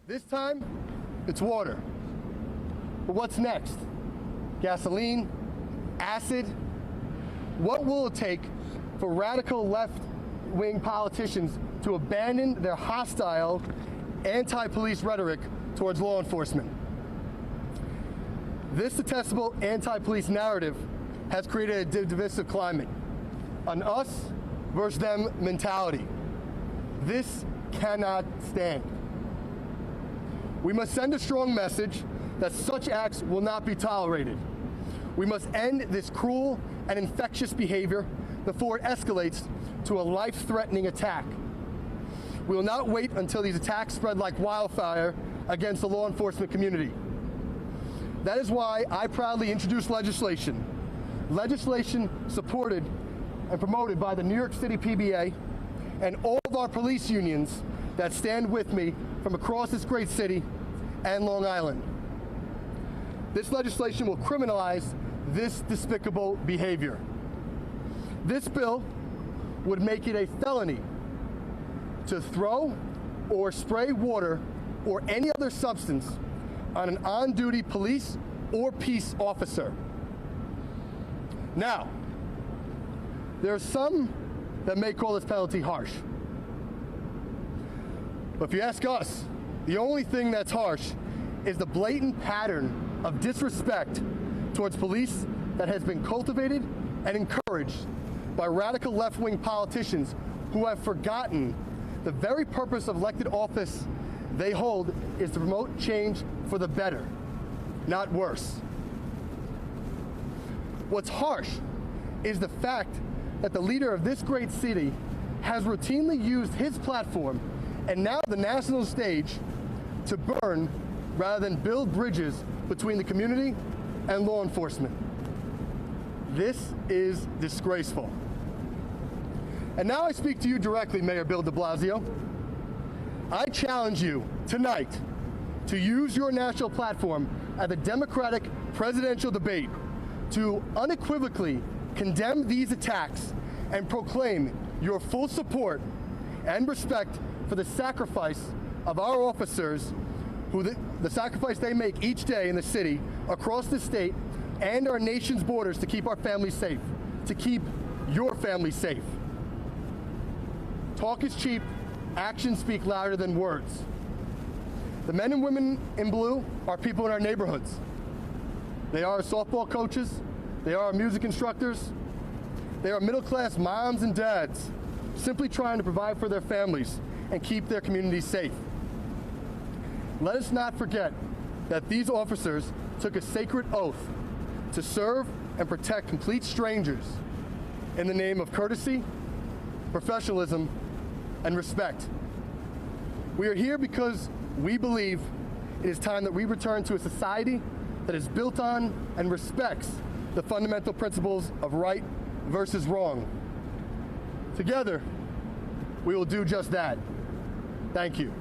This time, it's water. But what's next? Gasoline? Acid? What will it take for radical left-wing politicians to abandon their hostile, anti-police rhetoric towards law enforcement? This detestable anti-police narrative has created a divisive climate, an us versus them mentality. This cannot stand. We must send a strong message that such acts will not be tolerated. We must end this cruel and infectious behavior before it escalates to a life-threatening attack. We will not wait until these attacks spread like wildfire against the law enforcement community. That is why I proudly introduced legislation supported and promoted by the New York City PBA and all of our police unions that stand with me from across this great city and Long Island. This legislation will criminalize this despicable behavior. This bill would make it a felony to throw or spray water or any other substance on an on-duty police or peace officer. Now, there are some that may call this penalty harsh. But if you ask us, the only thing that's harsh is the blatant pattern of disrespect towards police that has been cultivated and encouraged by radical left-wing politicians who have forgotten the very purpose of elected office they hold is to promote change for the better, not worse. What's harsh is the fact that the leader of this great city has routinely used his platform and now the national stage to burn rather than build bridges between the community and law enforcement. This is disgraceful. And now I speak to you directly, Mayor Bill de Blasio. I challenge you tonight to use your national platform at the Democratic presidential debate to unequivocally condemn these attacks and proclaim your full support and respect for the sacrifice of our officers, the sacrifice they make each day in the city, across the state, and our nation's borders to keep our families safe, to keep your family safe. Talk is cheap, actions speak louder than words. The men and women in blue are people in our neighborhoods. They are our softball coaches, they are our music instructors, they are middle-class moms and dads simply trying to provide for their families and keep their communities safe. Let us not forget that these officers took a sacred oath to serve and protect complete strangers in the name of courtesy, professionalism, and respect. We are here because we believe it is time that we return to a society that is built on and respects the fundamental principles of right versus wrong. Together, we will do just that. Thank you.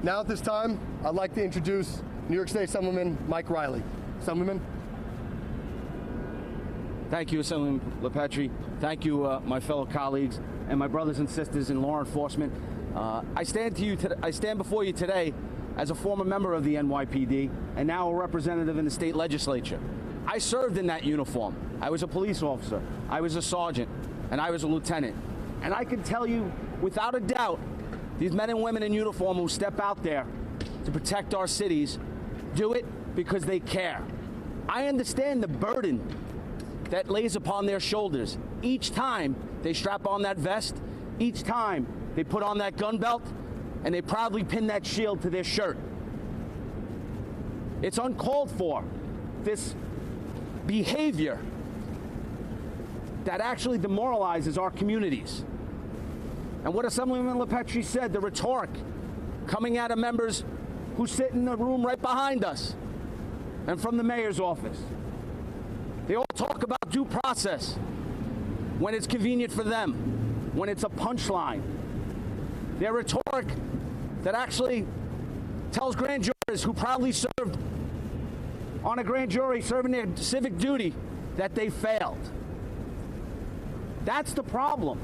Now at this time, I'd like to introduce New York State Assemblyman Mike Riley. Assemblyman. Thank you, Assemblyman LaPetrie. Thank you, my fellow colleagues and my brothers and sisters in law enforcement. I stand before you today as a former member of the NYPD and now a representative in the state legislature. I served in that uniform. I was a police officer, I was a sergeant, and I was a lieutenant. And I can tell you without a doubt, these men and women in uniform who step out there to protect our cities do it because they care. I understand the burden that lays upon their shoulders each time they strap on that vest, each time they put on that gun belt, and they proudly pin that shield to their shirt. It's uncalled for, this behavior that actually demoralizes our communities. And what Assemblyman LaPetrie said, the rhetoric coming out of members who sit in the room right behind us and from the mayor's office. They all talk about due process when it's convenient for them, when it's a punchline. Their rhetoric that actually tells grand jurors who proudly served on a grand jury serving their civic duty that they failed. That's the problem.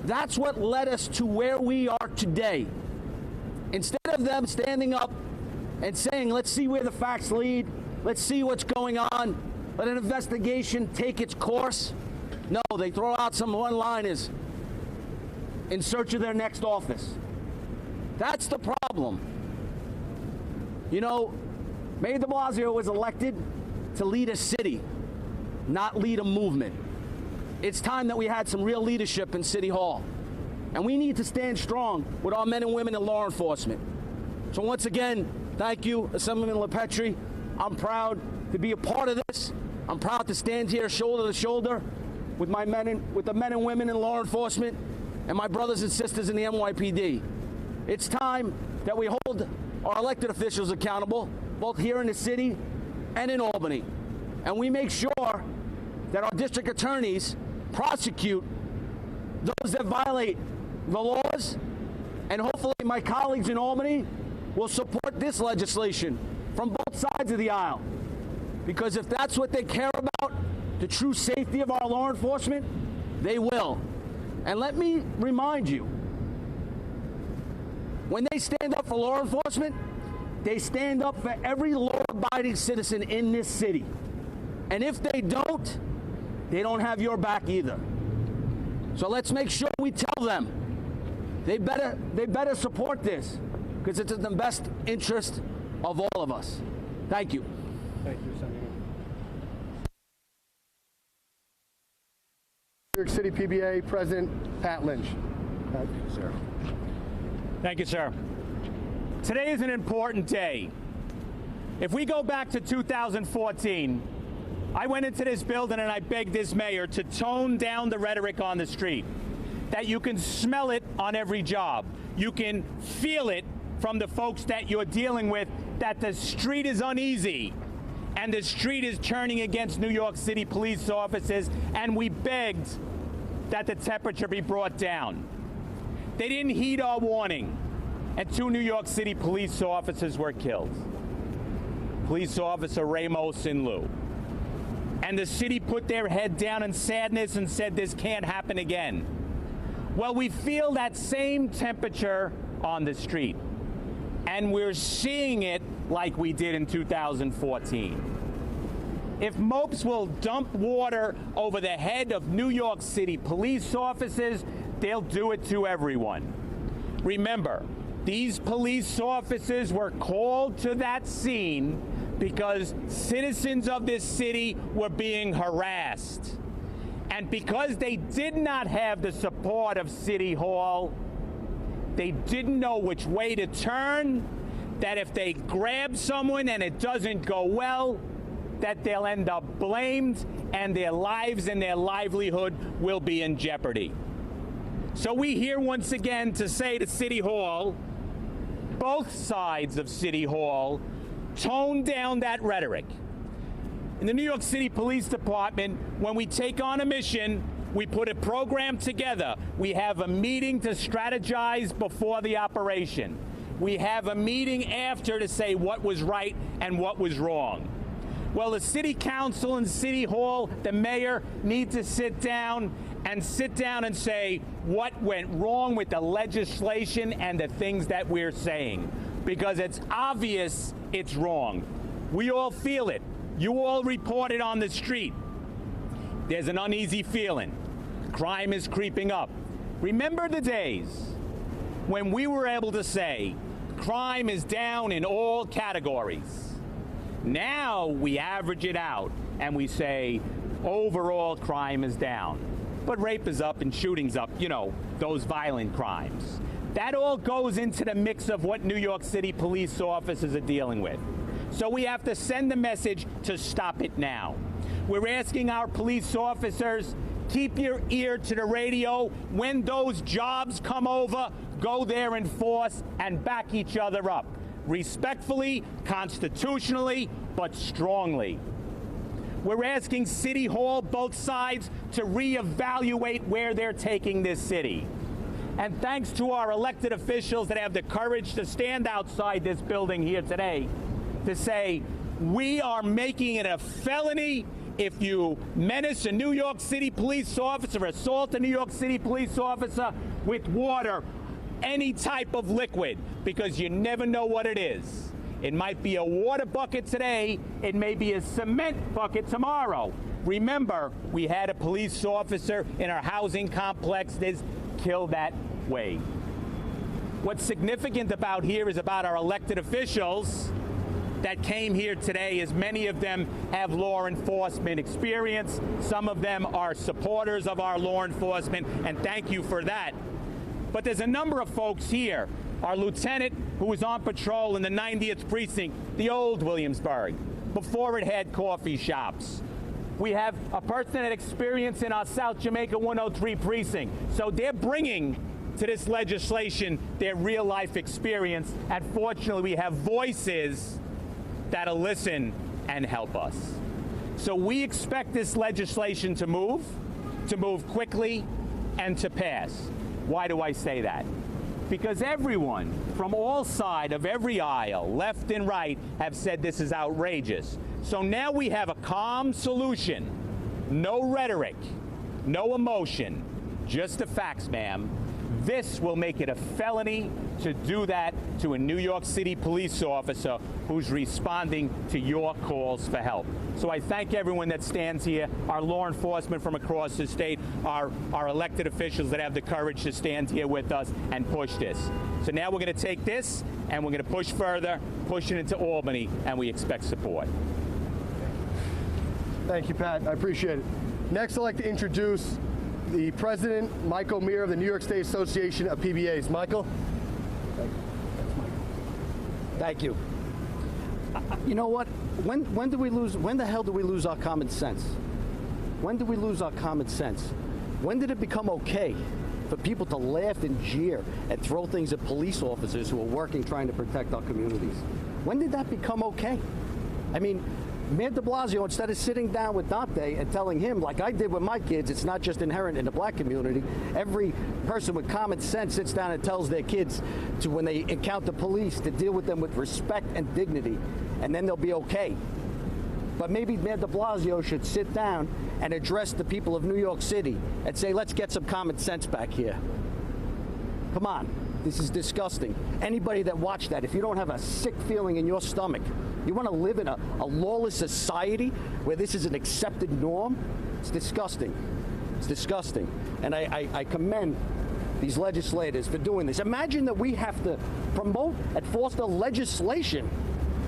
That's what led us to where we are today. Instead of them standing up and saying, let's see where the facts lead, let's see what's going on, let an investigation take its course. No, they throw out some one-liners in search of their next office. That's the problem. You know, Mayor de Blasio was elected to lead a city, not lead a movement. It's time that we had some real leadership in City Hall. And we need to stand strong with our men and women in law enforcement. So once again, thank you, Assemblyman LaPetrie. I'm proud to be a part of this. I'm proud to stand here shoulder to shoulder with the men and women in law enforcement and my brothers and sisters in the NYPD. It's time that we hold our elected officials accountable, both here in the city and in Albany. And we make sure that our district attorneys prosecute those that violate the laws, and hopefully my colleagues in Albany will support this legislation from both sides of the aisle. Because if that's what they care about, the true safety of our law enforcement, they will. And let me remind you, when they stand up for law enforcement, they stand up for every law-abiding citizen in this city. And if they don't have your back either. So let's make sure we tell them they better support this, because it's in the best interest of all of us. Thank you. Thank you, Senator. New York City PBA President Pat Lynch. Thank you, sir. Thank you, sir. Today is an important day. If we go back to 2014, I went into this building and I begged this mayor to tone down the rhetoric on the street, that you can smell it on every job. You can feel it from the folks that you're dealing with, that the street is uneasy and the street is turning against New York City police officers, and we begged that the temperature be brought down. They didn't heed our warning, and 2 New York City police officers were killed. Police Officer Ramos and Lou. And the city put their head down in sadness and said this can't happen again. Well, we feel that same temperature on the street, and we're seeing it like we did in 2014. If mopes will dump water over the head of New York City police officers, they'll do it to everyone. Remember, these police officers were called to that scene because citizens of this city were being harassed. And because they did not have the support of City Hall, they didn't know which way to turn, that if they grab someone and it doesn't go well, that they'll end up blamed and their lives and their livelihood will be in jeopardy. So we here once again to say to City Hall, both sides of City Hall, tone down that rhetoric. In the New York City Police Department, when we take on a mission, we put a program together. We have a meeting to strategize before the operation. We have a meeting after to say what was right and what was wrong. Well, the City Council and City Hall, the mayor, need to sit down and say what went wrong with the legislation and the things that we're saying, because it's obvious it's wrong. We all feel it. You all report it on the street. There's an uneasy feeling. Crime is creeping up. Remember the days when we were able to say crime is down in all categories. Now we average it out and we say overall crime is down. But rape is up and shooting's up, you know, those violent crimes. That all goes into the mix of what New York City police officers are dealing with. So we have to send the message to stop it now. We're asking our police officers, keep your ear to the radio. When those jobs come over, go there in force and back each other up. Respectfully, constitutionally, but strongly. We're asking City Hall, both sides, to reevaluate where they're taking this city. And thanks to our elected officials that have the courage to stand outside this building here today to say, we are making it a felony if you menace a New York City police officer, assault a New York City police officer with water any type of liquid, because you never know what it is. It might be a water bucket today. It may be a cement bucket tomorrow. Remember, we had a police officer in our housing complex that's killed that way. What's significant about here is about our elected officials that came here today, as many of them have law enforcement experience. Some of them are supporters of our law enforcement, and thank you for that. But there's a number of folks here. Our lieutenant, who was on patrol in the 90th precinct, the old Williamsburg, before it had coffee shops. We have a person that experience in our South Jamaica 103 precinct. So they're bringing to this legislation their real life experience. And fortunately, we have voices that'll listen and help us. So we expect this legislation to move quickly and to pass. Why do I say that? Because everyone from all sides of every aisle, left and right, have said this is outrageous. So now we have a calm solution. No rhetoric, no emotion, just the facts, ma'am. This will make it a felony to do that to a New York City police officer who's responding to your calls for help. So I thank everyone that stands here, our law enforcement from across the state, our elected officials that have the courage to stand here with us and push this. So now we're going to take this and we're going to push further, push it into Albany, and we expect support. Thank you, Pat. I appreciate it. Next, I'd like to introduce the President, Michael Meir of the New York State Association of PBAs. Michael? Thank you. You know what? When the hell do we lose our common sense? When do we lose our common sense? When did it become okay for people to laugh and jeer and throw things at police officers who are working trying to protect our communities? When did that become okay? I mean, Mayor de Blasio, instead of sitting down with Dante and telling him, like I did with my kids, it's not just inherent in the black community. Every person with common sense sits down and tells their kids to, when they encounter police, to deal with them with respect and dignity, and then they'll be okay. But maybe Mayor de Blasio should sit down and address the people of New York City and say, let's get some common sense back here. Come on. This is disgusting. Anybody that watched that, if you don't have a sick feeling in your stomach, you want to live in a lawless society where this is an accepted norm? It's disgusting. It's disgusting. And I commend these legislators for doing this. Imagine that we have to promote and foster legislation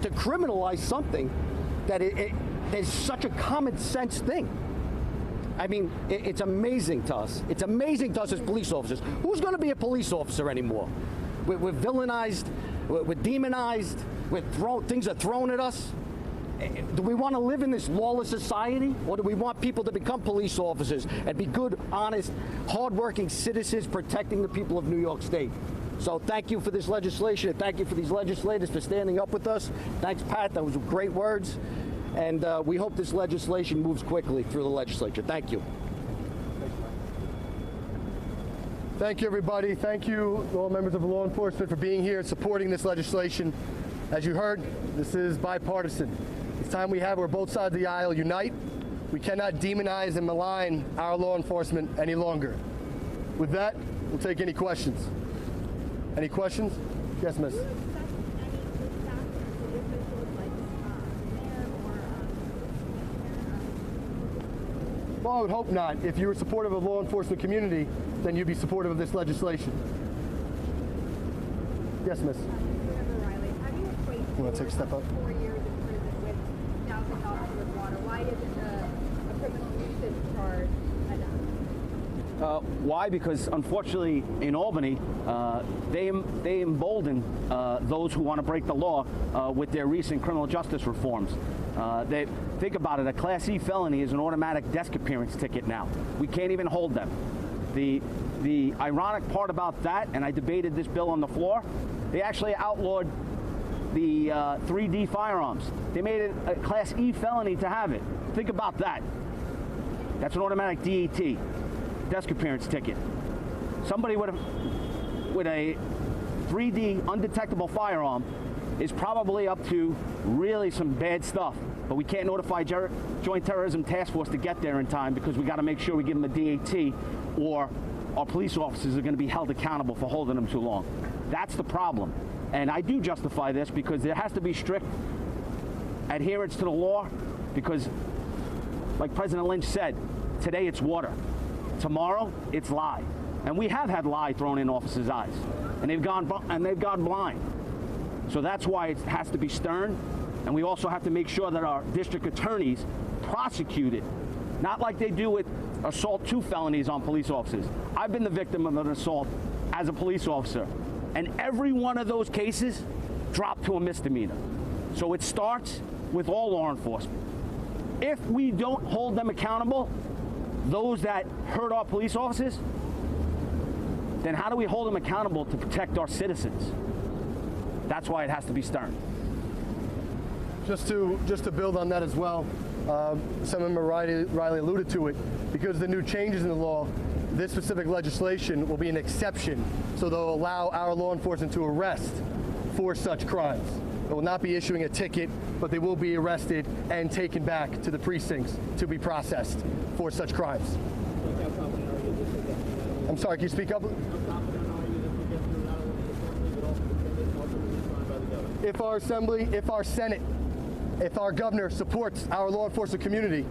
to criminalize something that is such a common sense thing. I mean, it's amazing to us. It's amazing to us as police officers. Who's going to be a police officer anymore? We're villainized. We're demonized. Things are thrown at us. Do we want to live in this lawless society, or do we want people to become police officers and be good, honest, hardworking citizens protecting the people of New York State? So thank you for this legislation, and thank you for these legislators for standing up with us. Thanks, Pat. That was great words. And we hope this legislation moves quickly through the legislature. Thank you. Thank you, everybody. Thank you, all members of law enforcement, for being here and supporting this legislation. As you heard, this is bipartisan. It's time we have where both sides of the aisle unite. We cannot demonize and malign our law enforcement any longer. With that, we'll take any questions. Any questions? Yes, miss. Well, I would hope not. If you were supportive of the law enforcement community, then you'd be supportive of this legislation. Yes, miss. You want to take a step up? 4 years in prison with $1,000 with water. Why isn't a criminal nuisance charge enough? Why? Because unfortunately in Albany, they embolden those who want to break the law with their recent criminal justice reforms. Think about it, a Class E felony is an automatic desk appearance ticket now. We can't even hold them. The ironic part about that, and I debated this bill on the floor, they actually outlawed the 3D firearms. They made it a Class E felony to have it. Think about that. That's an automatic DAT, desk appearance ticket. Somebody with a 3D undetectable firearm is probably up to really some bad stuff. But we can't notify Joint Terrorism Task Force to get there in time because we got to make sure we give them a DAT or our police officers are going to be held accountable for holding them too long. That's the problem. And I do justify this because there has to be strict adherence to the law because, like President Lynch said, today it's water. Tomorrow, it's lie. And we have had lie thrown in officers' eyes, and they've gone blind. So that's why it has to be stern, and we also have to make sure that our district attorneys prosecute it, not like they do with assault 2 felonies on police officers. I've been the victim of an assault as a police officer, and every one of those cases dropped to a misdemeanor. So it starts with all law enforcement. If we don't hold them accountable, those that hurt our police officers, then how do we hold them accountable to protect our citizens? That's why it has to be stern. Just to build on that as well, Senator Riley alluded to it, because the new changes in the law, this specific legislation will be an exception, so they'll allow our law enforcement to arrest for such crimes. They will not be issuing a ticket, but they will be arrested and taken back to the precincts to be processed for such crimes. I'm sorry, can you speak up? If our Assembly, if our Senate, if our governor supports our law enforcement community,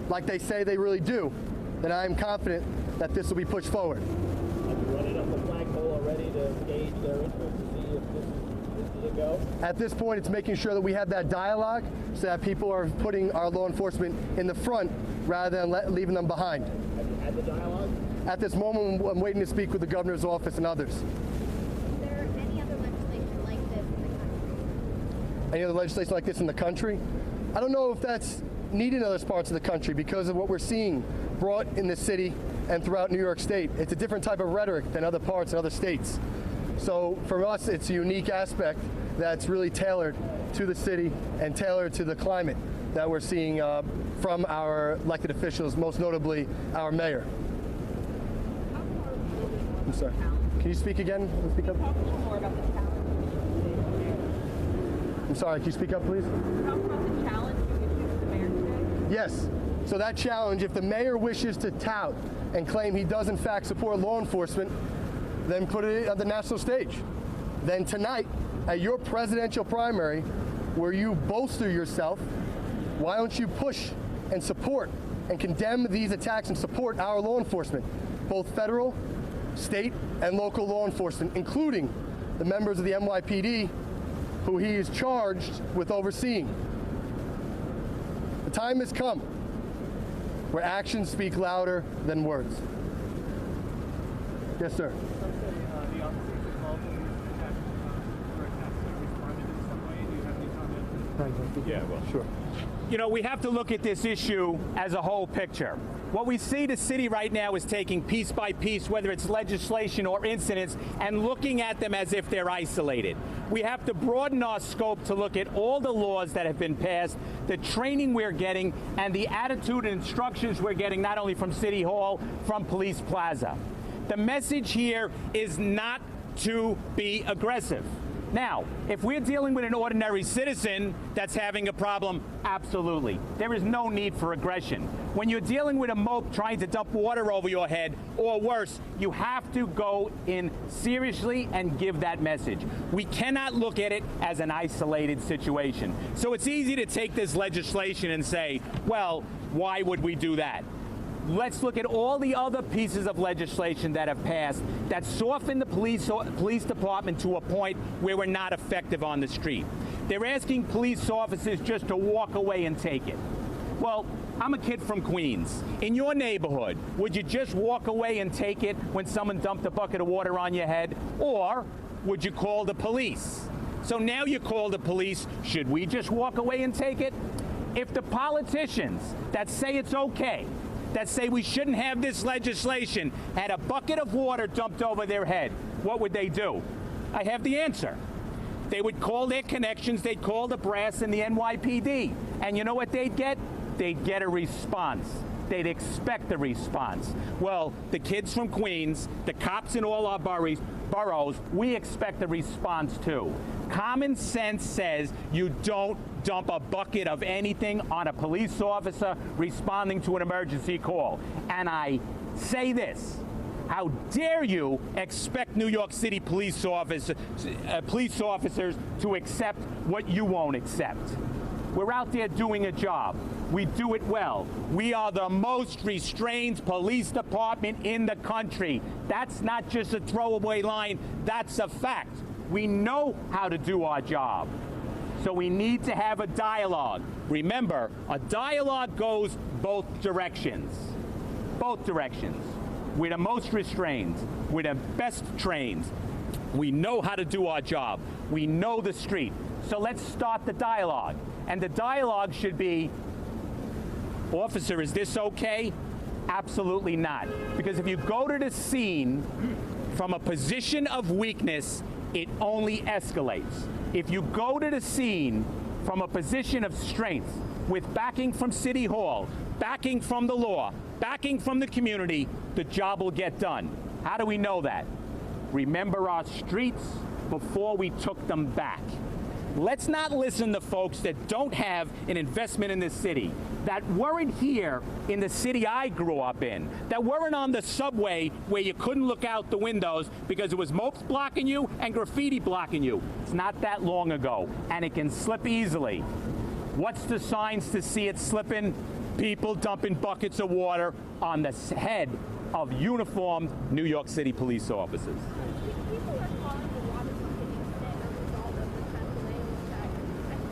like they say they really do, then I am confident that this will be pushed forward. Have you run it up the flagpole already to gauge their interest to see if this is a go? At this point, it's making sure that we have that dialogue so that people are putting our law enforcement in the front rather than leaving them behind. Have you had the dialogue? At this moment, I'm waiting to speak with the governor's office and others. Is there any other legislation like this in the country? Any other legislation like this in the country? I don't know if that's needed in other parts of the country because of what we're seeing brought in the city and throughout New York State. It's a different type of rhetoric than other parts and other states. So for us, it's a unique aspect that's really tailored to the city and tailored to the climate that we're seeing from our elected officials, most notably our mayor. I'm sorry. Can you speak again? Speak up. Talk a little more about the challenge. I'm sorry. Can you speak up, please? Talk about the challenge you issued to the mayor today. Yes. So that challenge, if the mayor wishes to tout and claim he does in fact support law enforcement, then put it on the national stage. Then tonight, at your presidential primary, where you bolster yourself, why don't you push and support and condemn these attacks and support our law enforcement, both federal, state, and local law enforcement, including the members of the NYPD who he is charged with overseeing. The time has come where actions speak louder than words. Yes, sir. Yeah, well, Sure. you know, we have to look at this issue as a whole picture. What we see the city right now is taking piece by piece, whether it's legislation or incidents, and looking at them as if they're isolated. We have to broaden our scope to look at all the laws that have been passed, the training we're getting, and the attitude and instructions we're getting not only from City Hall, from Police Plaza. The message here is not to be aggressive. Now, if we're dealing with an ordinary citizen that's having a problem, absolutely. There is no need for aggression. When you're dealing with a mope trying to dump water over your head, or worse, you have to go in seriously and give that message. We cannot look at it as an isolated situation. So it's easy to take this legislation and say, well, why would we do that? Let's look at all the other pieces of legislation that have passed that soften the police department to a point where we're not effective on the street. They're asking police officers just to walk away and take it. Well, I'm a kid from Queens. In your neighborhood, would you just walk away and take it when someone dumped a bucket of water on your head? Or would you call the police? So now you call the police. Should we just walk away and take it? If the politicians that say it's okay, that say we shouldn't have this legislation, had a bucket of water dumped over their head, what would they do? I have the answer. They would call their connections, they'd call the brass in the NYPD. And you know what they'd get? They'd get a response. They'd expect a response. Well, the kids from Queens, the cops in all our boroughs, we expect a response too. Common sense says you don't dump a bucket of anything on a police officer responding to an emergency call. And I say this, How dare you expect New York City police officers to accept what you won't accept? We're out there doing a job. We do it well. We are the most restrained police department in the country. That's not just a throwaway line, that's a fact. We know how to do our job. So we need to have a dialogue. Remember, a dialogue goes both directions. Both directions. We're the most restrained. We're the best trained. We know how to do our job. We know the street. So let's start the dialogue. And the dialogue should be, officer, is this okay? Absolutely not. Because if you go to the scene from a position of weakness, it only escalates. If you go to the scene from a position of strength, with backing from City Hall, backing from the law, backing from the community, the job will get done. How do we know that? Remember our streets before we took them back. Let's not listen to folks that don't have an investment in this city, that weren't here in the city I grew up in, that weren't on the subway where you couldn't look out the windows because it was mopes blocking you and graffiti blocking you. It's not that long ago, and it can slip easily. What's the signs to see it slipping? People dumping buckets of water on the head of uniformed New York City police officers. People are calling the water bucket incident a result of the Pennsylvania check. I'm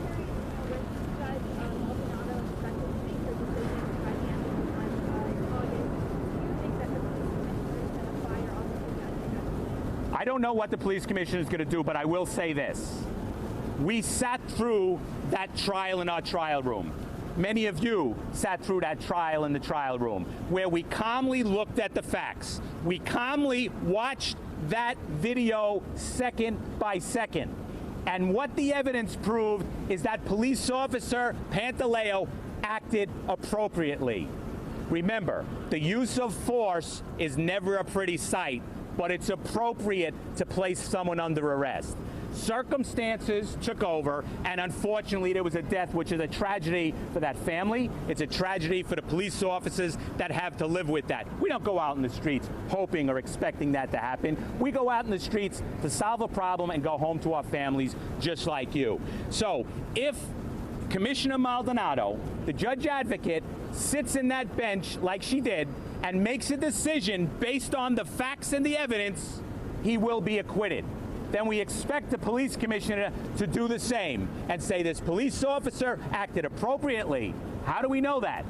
curious to know when Judge Maldonado expected to make her decision by the end of the month, August. Do you think that the police commissioner is going to fire Officer Jackson? I don't know what the police commissioner is going to do, but I will say this. We sat through that trial in our trial room. Many of you sat through that trial in the trial room, where we calmly looked at the facts. We calmly watched that video second by second. And what the evidence proved is that police officer Pantaleo acted appropriately. Remember, the use of force is never a pretty sight, but it's appropriate to place someone under arrest. Circumstances took over, and unfortunately there was a death, which is a tragedy for that family. It's a tragedy for the police officers that have to live with that. We don't go out in the streets hoping or expecting that to happen. We go out in the streets to solve a problem and go home to our families just like you. So if Commissioner Maldonado, the judge advocate, sits in that bench like she did and makes a decision based on the facts and the evidence, he will be acquitted. Then we expect the police commissioner to do the same and say this police officer acted appropriately. How do we know that?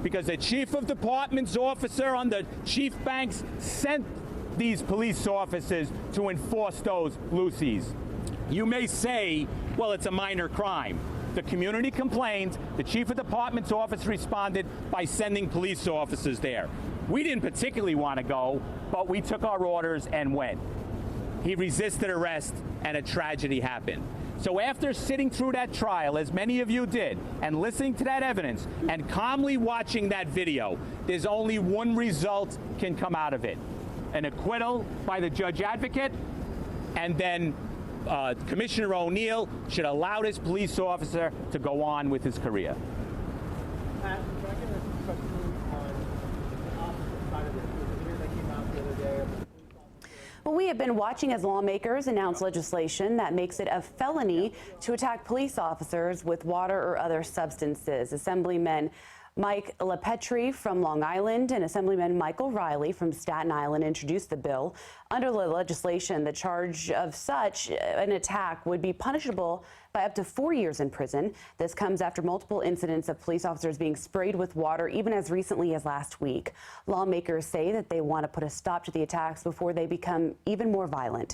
Because the chief of department's officer on the chief banks sent these police officers to enforce those loosies. You may say, well, it's a minor crime. The community complained. The chief of department's office responded by sending police officers there. We didn't particularly want to go, but we took our orders and went. He resisted arrest, and a tragedy happened. So after sitting through that trial, as many of you did, and listening to that evidence, and calmly watching that video, there's only one result can come out of it. An acquittal by the judge advocate, and then Commissioner O'Neill should allow this police officer to go on with his career. Pat, can I get a question on the opposite side of this? There's a video that came out the other day of the police officer. Well, we have been watching as lawmakers announce legislation that makes it a felony to attack police officers with water or other substances. Assemblyman Mike LaPetrie from Long Island and Assemblyman Michael Riley from Staten Island introduced the bill. Under the legislation, the charge of such an attack would be punishable by up to 4 years in prison. This comes after multiple incidents of police officers being sprayed with water, even as recently as last week. Lawmakers say that they want to put a stop to the attacks before they become even more violent.